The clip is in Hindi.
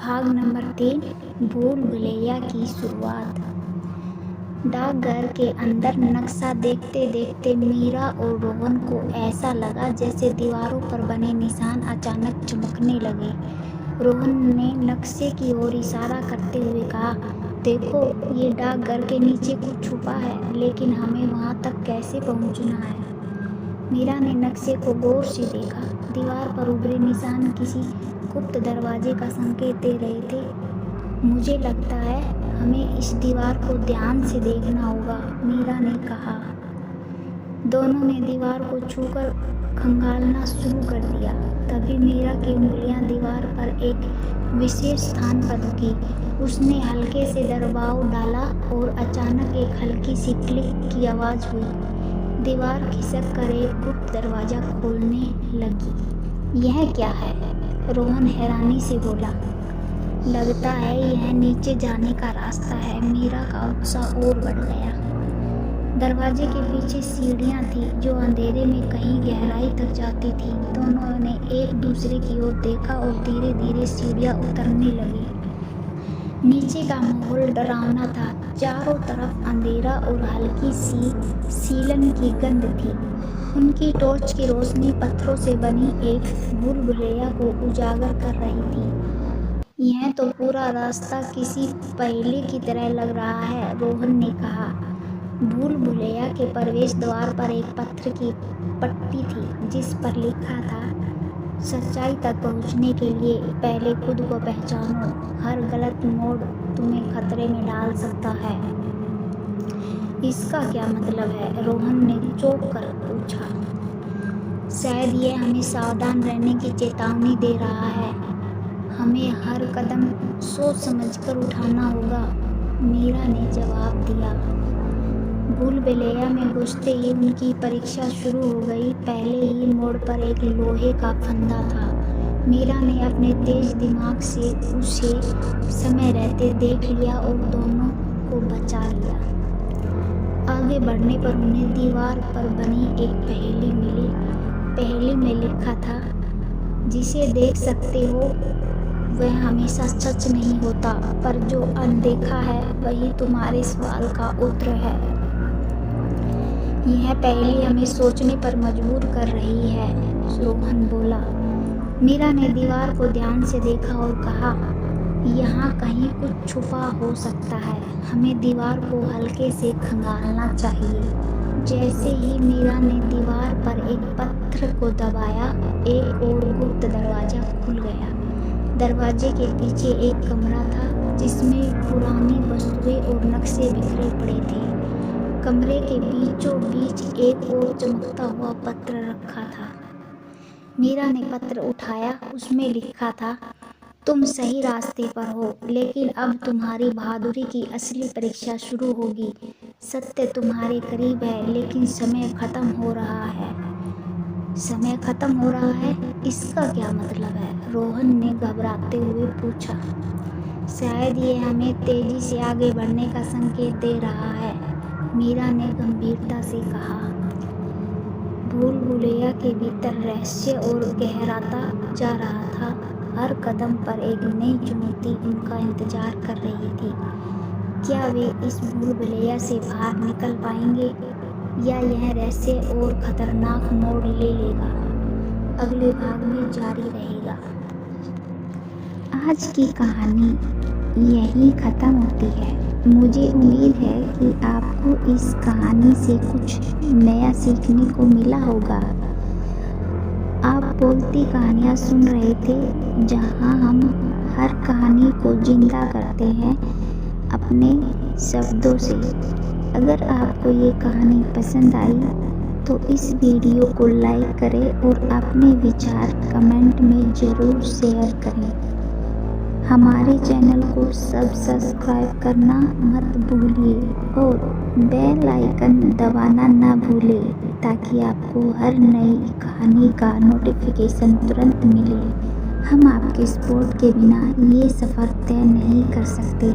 भाग नंबर 3 भूल भुलैया की शुरुआत। डाकघर के अंदर नक्शा देखते देखते मीरा और रोहन को ऐसा लगा जैसे दीवारों पर बने निशान अचानक चमकने लगे। रोहन ने नक्शे की ओर इशारा करते हुए कहा, देखो ये डाकघर के नीचे कुछ छुपा है, लेकिन हमें वहां तक कैसे पहुंचना है। मीरा ने नक्शे को गौर से देखा। दीवार पर उभरे निशान किसी गुप्त दरवाजे का संकेत दे रहे थे। मुझे लगता है हमें इस दीवार को ध्यान से देखना होगा, मीरा ने कहा। दोनों ने दीवार को छूकर खंगालना शुरू कर दिया। तभी मीरा की उंगलियां दीवार पर एक विशेष स्थान पर रुकी। उसने हल्के से दबाव डाला और अचानक एक हल्की सी क्लिक की आवाज हुई। दीवार खिसक कर एक गुप्त दरवाजा खोलने लगी। यह क्या है? रोहन हैरानी से बोला। लगता है यह नीचे जाने का रास्ता है। मीरा का उत्साह और बढ़ गया। दरवाजे के पीछे सीढ़ियां थी जो अंधेरे में कहीं गहराई तक जाती थी। दोनों ने एक दूसरे की ओर देखा और धीरे धीरे सीढ़ियां उतरने लगी। नीचे का माहौल डरावना था। चारों तरफ अंधेरा और हल्की सी सीलन की गंध थी। उनकी टॉर्च की रोशनी पत्थरों से बनी एक भूल भुलैया को उजागर कर रही थी। यह तो पूरा रास्ता किसी पहेली की तरह लग रहा है, रोहन ने कहा। भूल भुलैया के प्रवेश द्वार पर एक पत्थर की पट्टी थी जिस पर लिखा था, सच्चाई तक पहुंचने के लिए पहले खुद को पहचानो। हर गलत मोड़ तुम्हें खतरे में डाल सकता है। इसका क्या मतलब है? रोहन ने चौंक कर पूछा। शायद ये हमें सावधान रहने की चेतावनी दे रहा है। हमें हर कदम सोच समझकर उठाना होगा, मीरा ने जवाब दिया। भूल भुलैया में घुसते ही उनकी परीक्षा शुरू हो गई। पहले ही मोड़ पर एक लोहे का फंदा था। मीरा ने अपने तेज दिमाग से उसे समय रहते देख लिया और दोनों को बचा लिया। आगे बढ़ने पर उन्हें दीवार पर बनी एक पहेली मिली। पहेली में लिखा था, जिसे देख सकते हो वह हमेशा सच नहीं होता, पर जो अनदेखा है वही तुम्हारे सवाल का उत्तर है। यह पहेली हमें सोचने पर मजबूर कर रही है, रोहन बोला। मीरा ने दीवार को ध्यान से देखा और कहा, यहाँ कहीं कुछ छुपा हो सकता है। हमें दीवार को हल्के से खंगालना चाहिए। जैसे ही मीरा ने दीवार पर एक पत्थर को दबाया, एक और गुप्त दरवाजा खुल गया। दरवाजे के पीछे एक कमरा था जिसमें पुरानी वस्तुएं और नक्शे बिखरे पड़े थे। कमरे के बीचों बीच एक और चमकता हुआ पत्र रखा था। मीरा ने पत्र उठाया। उसमें लिखा था, तुम सही रास्ते पर हो, लेकिन अब तुम्हारी बहादुरी की असली परीक्षा शुरू होगी। सत्य तुम्हारे करीब है, लेकिन समय खत्म हो रहा है। समय खत्म हो रहा है? इसका क्या मतलब है? रोहन ने घबराते हुए पूछा। शायद ये हमें तेजी से आगे बढ़ने का संकेत दे रहा है, मीरा ने गंभीरता से कहा। भूल भुलैया के भीतर रहस्य और गहराता जा रहा था। हर कदम पर एक नई चुनौती उनका इंतजार कर रही थी। क्या वे इस भूल भुलैया से बाहर निकल पाएंगे या यह रहस्य और खतरनाक मोड़ ले लेगा? अगले भाग में जारी रहेगा। आज की कहानी यही खत्म होती है। मुझे उम्मीद है कि आपको इस कहानी से कुछ नया सीखने को मिला होगा। आप बोलती कहानियाँ सुन रहे थे, जहाँ हम हर कहानी को जिंदा करते हैं अपने शब्दों से। अगर आपको ये कहानी पसंद आई तो इस वीडियो को लाइक करें और अपने विचार कमेंट में ज़रूर शेयर करें। हमारे चैनल को सब्सक्राइब करना मत भूलिए और बेल आइकन दबाना ना भूलें, ताकि आपको हर नई कहानी का नोटिफिकेशन तुरंत मिले। हम आपके सपोर्ट के बिना ये सफ़र तय नहीं कर सकते।